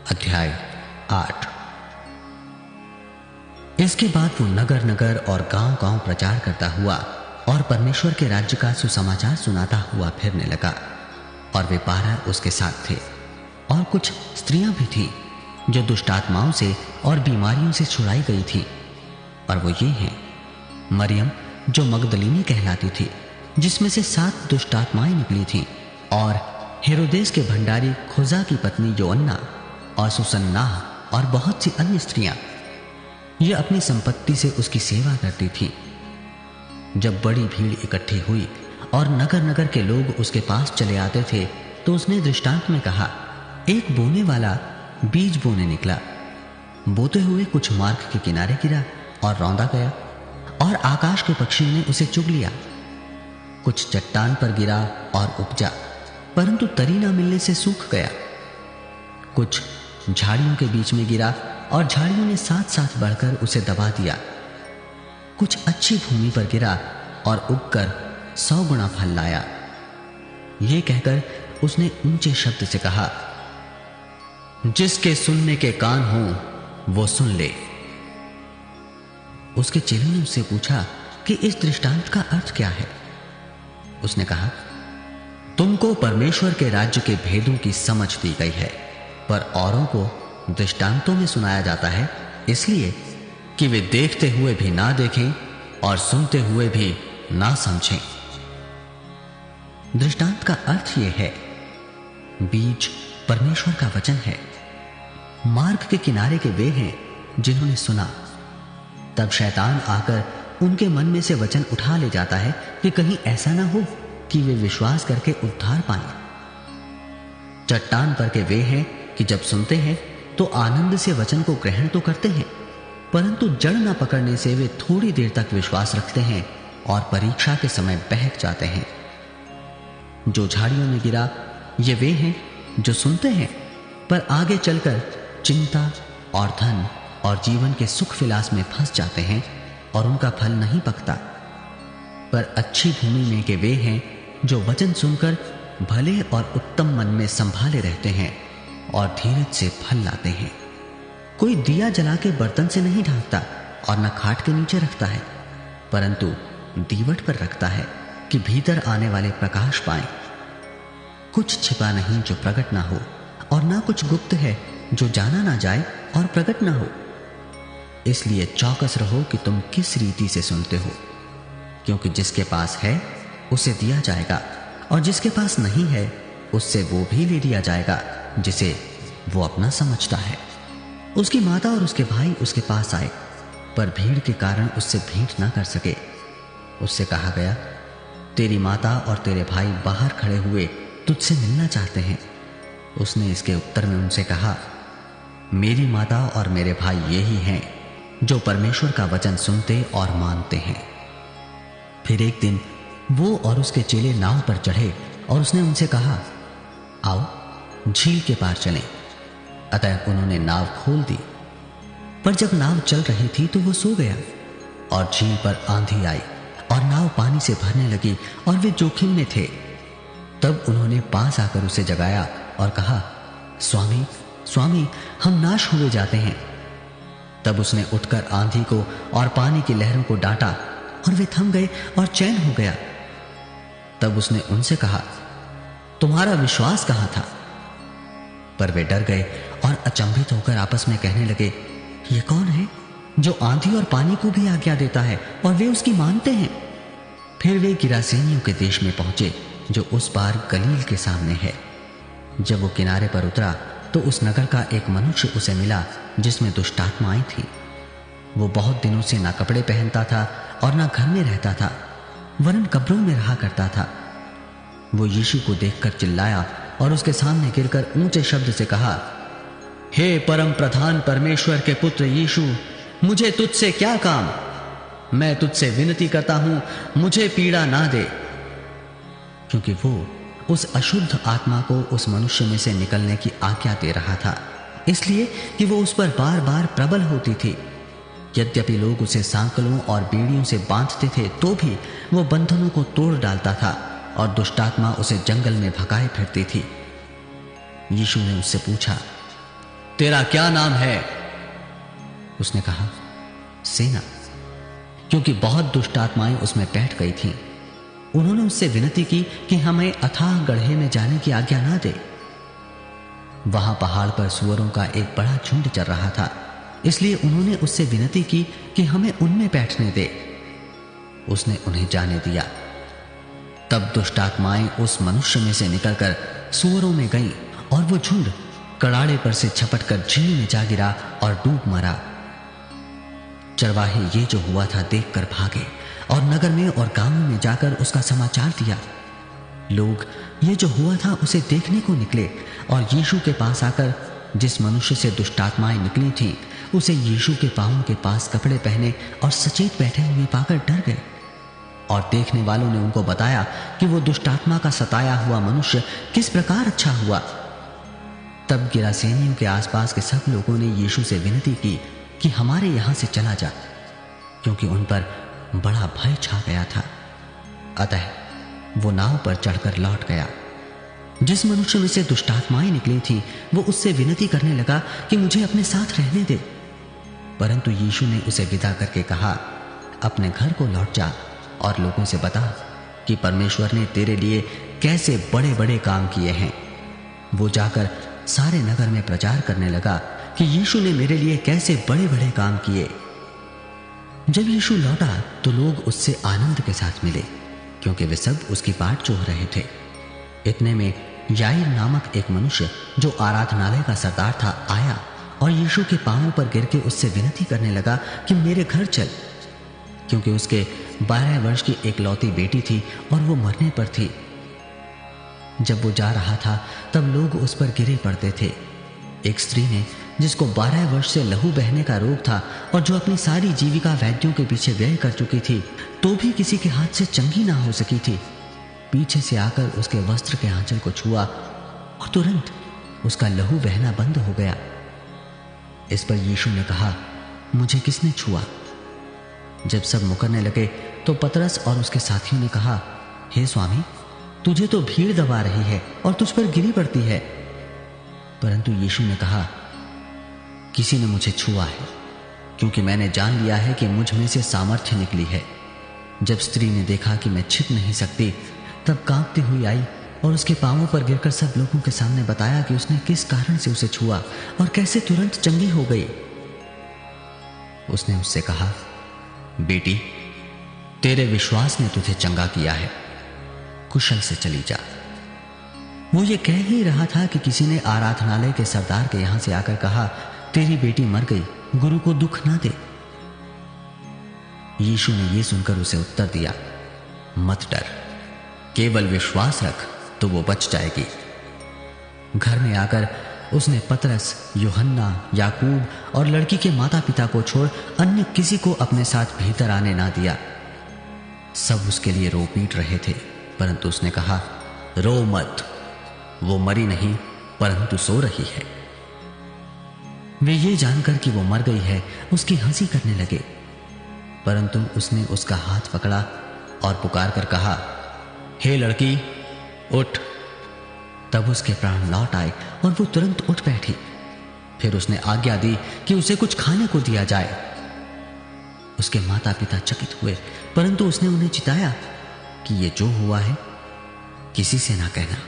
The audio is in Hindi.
अध्याय 8। इसके बाद वो नगर नगर और गांव गांव प्रचार करता हुआ और परमेश्वर के राज्य का सुसमाचार सुनाता हुआ फिरने लगा। और वे 12 उसके साथ थे और कुछ स्त्रियां भी थीं जो दुष्टात्माओं से और बीमारियों से छुड़ाई गई थी। और वो ये हैं: मरियम जो मगदलीनी कहलाती थी, जिसमें से 7 दुष्टात्माएं निकली थीं, और हेरोदेस के भंडारी खुजा की पत्नी योअन्ना, और सुसन्नाह और बहुत सी अन्य स्त्रियां। ये अपनी संपत्ति से उसकी सेवा करती थीं। जब बड़ी भीड़ इकट्ठी हुई और नगर नगर के लोग उसके पास चले आते थे, तो उसने दृष्टांत में कहा, एक बोने वाला बीज बोने निकला। बोते हुए कुछ मार्ग के किनारे गिरा और रौंदा गया, और आकाश के पक्षियों ने उसे चुग लिया। कुछ चट्टान पर गिरा और उपजा, परंतु तरी न मिलने से सूख गया। कुछ झाड़ियों के बीच में गिरा और झाड़ियों ने साथ साथ बढ़कर उसे दबा दिया। कुछ अच्छी भूमि पर गिरा और उगकर 100 गुना फल लाया। यह कहकर उसने ऊंचे शब्द से कहा, जिसके सुनने के कान हो वो सुन ले। उसके चेलों ने उससे पूछा कि इस दृष्टांत का अर्थ क्या है। उसने कहा, तुमको परमेश्वर के राज्य के भेदों की समझ दी गई है, पर औरों को दृष्टांतों में सुनाया जाता है, इसलिए कि वे देखते हुए भी ना देखें और सुनते हुए भी ना समझें। दृष्टांत का अर्थ यह है, बीज परमेश्वर का वचन है। मार्ग के किनारे के वे हैं जिन्होंने सुना। तब शैतान आकर उनके मन में से वचन उठा ले जाता है कि कहीं ऐसा ना हो कि वे विश्वास करके उद्धार पाएं। चट्टान पर के वे हैं कि जब सुनते हैं तो आनंद से वचन को ग्रहण तो करते हैं, परंतु जड़ न पकड़ने से वे थोड़ी देर तक विश्वास रखते हैं और परीक्षा के समय बहक जाते हैं। जो झाड़ियों में गिरा, ये वे हैं जो सुनते हैं, पर आगे चलकर चिंता और धन और जीवन के सुख विलास में फंस जाते हैं और उनका फल नहीं पकता। पर अच्छी भूमि में के वे हैं जो वचन सुनकर भले और उत्तम मन में संभाले रहते हैं और धीरज से फल लाते हैं। कोई दिया जला के बर्तन से नहीं ढांकता और न खाट के नीचे रखता है, परंतु दीवट पर रखता है कि भीतर आने वाले प्रकाश पाएं। कुछ छिपा नहीं जो प्रकट ना हो, और ना कुछ गुप्त है जो जाना ना जाए और प्रकट ना हो। इसलिए चौकस रहो कि तुम किस रीति से सुनते हो, क्योंकि जिसके पास है उसे दिया जाएगा, और जिसके पास नहीं है उससे वो भी ले लिया जाएगा जिसे वो अपना समझता है। उसकी माता और उसके भाई उसके पास आए, पर भीड़ के कारण उससे भेंट ना कर सके। उससे कहा गया, तेरी माता और तेरे भाई बाहर खड़े हुए तुझसे मिलना चाहते हैं। उसने इसके उत्तर में उनसे कहा, मेरी माता और मेरे भाई ये ही हैं जो परमेश्वर का वचन सुनते और मानते हैं। फिर एक दिन वो और उसके चेले नाव पर चढ़े और उसने उनसे कहा, आओ झील के पार चलें। अतः उन्होंने नाव खोल दी। पर जब नाव चल रही थी तो वो सो गया, और झील पर आंधी आई और नाव पानी से भरने लगी और वे जोखिम में थे। तब उन्होंने पास आकर उसे जगाया और कहा, स्वामी स्वामी, हम नाश हुए जाते हैं। तब उसने उठकर आंधी को और पानी की लहरों को डांटा, और वे थम गए और चैन हो गया। तब उसने उनसे कहा, तुम्हारा विश्वास कहां था? पर वे डर गए और अचंभित होकर आपस में कहने लगे, ये कौन है जो आंधी और पानी को भी आज्ञा देता है और वे उसकी मानते हैं? फिर वे गिरासेनियों के देश में पहुंचे, जो उस पार गलील के सामने है। जब वो किनारे पर उतरा तो उस नगर का एक मनुष्य उसे मिला जिसमें दुष्टात्माएं थी। वो बहुत दिनों से ना कपड़े पहनता था और ना घर में रहता था, वरन कब्रों में रहा करता था। वो यीशु को देखकर चिल्लाया और उसके सामने गिरकर ऊंचे शब्द से कहा, हे परम प्रधान परमेश्वर के पुत्र यीशु, मुझे तुझसे क्या काम? मैं तुझसे विनती करता हूं, मुझे पीड़ा ना दे। क्योंकि वो उस अशुद्ध आत्मा को उस मनुष्य में से निकलने की आज्ञा दे रहा था, इसलिए कि वो उस पर बार बार प्रबल होती थी। यद्यपि लोग उसे सांकलों और बेड़ियों से बांधते थे, तो भी वो बंधनों को तोड़ डालता था, और दुष्टात्मा उसे जंगल में भगाए फिरती थी। यीशु ने उससे पूछा, तेरा क्या नाम है? उसने कहा, सेना, क्योंकि बहुत दुष्ट आत्माएं उसमें बैठ गई थीं। उन्होंने उससे विनती की कि हमें अथाह गड्ढे में जाने की आज्ञा ना दे। वहां पहाड़ पर सूअरों का एक बड़ा झुंड चल रहा था, इसलिए उन्होंने उससे विनती की कि हमें उनमें बैठने दे। उसने उन्हें जाने दिया। तब दुष्ट आत्माएं उस मनुष्य में से निकलकर सूअरों में गईं और वो झुंड कड़ाड़े पर से छपटकर झील में जा गिरा और डूब मरा। चरवाहे ये जो हुआ था देखकर भागे और नगर में और गांवों में जाकर उसका समाचार दिया। लोग ये जो हुआ था उसे देखने को निकले और यीशु के पास आकर जिस मनुष्य से दुष्टात्माएं निकली थीं, उसे यीशु के पांवों के पास कपड़े पहने और सचेत बैठे हुए पाकर डर गए। और देखने वालों ने उनको बताया कि वो दुष्टात्मा का सताया हुआ मनुष्य किस प्रकार अच्छा हुआ। तब गिरासेनियों के आसपास के सब लोगों ने यीशु से विनती की कि हमारे यहां से चला जा, क्योंकि उन पर बड़ा भय छा गया था। अतः वो नाव पर चढ़कर लौट गया। जिस मनुष्य में से दुष्टात्माएं निकली थी, वो उससे विनती करने लगा कि मुझे अपने साथ रहने दे। परंतु यीशु ने उसे विदा करके कहा, अपने घर को लौट जा और लोगों से बता कि परमेश्वर ने तेरे लिए कैसे बड़े बड़े काम किए हैं। वो जाकर सारे नगर में प्रचार करने लगा कि यीशु ने मेरे लिए कैसे बड़े बड़े काम किए। जब यीशु लौटा तो लोग उससे आनंद के साथ मिले, क्योंकि वे सब उसकी बाट जोह रहे थे। इतने में याईर नामक एक मनुष्य जो आराधनालय का सरदार था आया और यीशु के पांवों पर गिर के उससे विनती करने लगा कि मेरे घर चल, क्योंकि उसके 12 वर्ष की एकलौती बेटी थी और वो मरने पर थी। जब वो जा रहा था तब लोग उस पर गिरे पड़ते थे। एक स्त्री ने, जिसको 12 वर्ष से लहू बहने का रोग था और जो अपनी सारी जीविका वैद्यों के पीछे व्यय कर चुकी थी, तो भी किसी के हाथ से चंगी ना हो सकी थी, पीछे से आकर उसके वस्त्र के आंचल को छुआ और तुरंत उसका लहू बहना बंद हो गया। इस पर यीशु ने कहा, मुझे किसने छुआ? जब सब मुकरने लगे तो पतरस और उसके साथियों ने कहा, हे स्वामी, तुझे तो भीड़ दबा रही है और तुझ पर गिरी पड़ती है। परंतु यीशु ने कहा, किसी ने मुझे छुआ है, क्योंकि मैंने जान लिया है कि मुझ में से सामर्थ्य निकली है। जब स्त्री ने देखा कि मैं छिप नहीं सकती, तब कांपती हुई आई और उसके पांवों पर गिरकर सब लोगों के सामने बताया कि उसने किस कारण से उसे छुआ और कैसे तुरंत चंगी हो गई। उसने उससे कहा, बेटी, तेरे विश्वास ने तुझे चंगा किया है, कुशल से चली जा। वो ये कह ही रहा था कि किसी ने आराधनालय के सरदार के यहां से आकर कहा, तेरी बेटी मर गई, गुरु को दुख ना दे। यीशु ने यह सुनकर उसे उत्तर दिया, मत डर, केवल विश्वास रख तो वो बच जाएगी। घर में आकर उसने पतरस, यूहन्ना, याकूब और लड़की के माता पिता को छोड़ अन्य किसी को अपने साथ भीतर आने ना दिया। सब उसके लिए रो पीट रहे थे, परंतु उसने कहा, रो मत, वो मरी नहीं परंतु सो रही है। वे ये जानकर कि वो मर गई है उसकी हंसी करने लगे, परंतु उसने उसका हाथ पकड़ा और पुकार कर कहा, हे लड़की, उठ। तब उसके प्राण लौट आए और वो तुरंत उठ बैठी। फिर उसने आज्ञा दी कि उसे कुछ खाने को दिया जाए। उसके माता पिता चकित हुए, परंतु उसने उन्हें चिताया कि ये जो हुआ है किसी से ना कहना।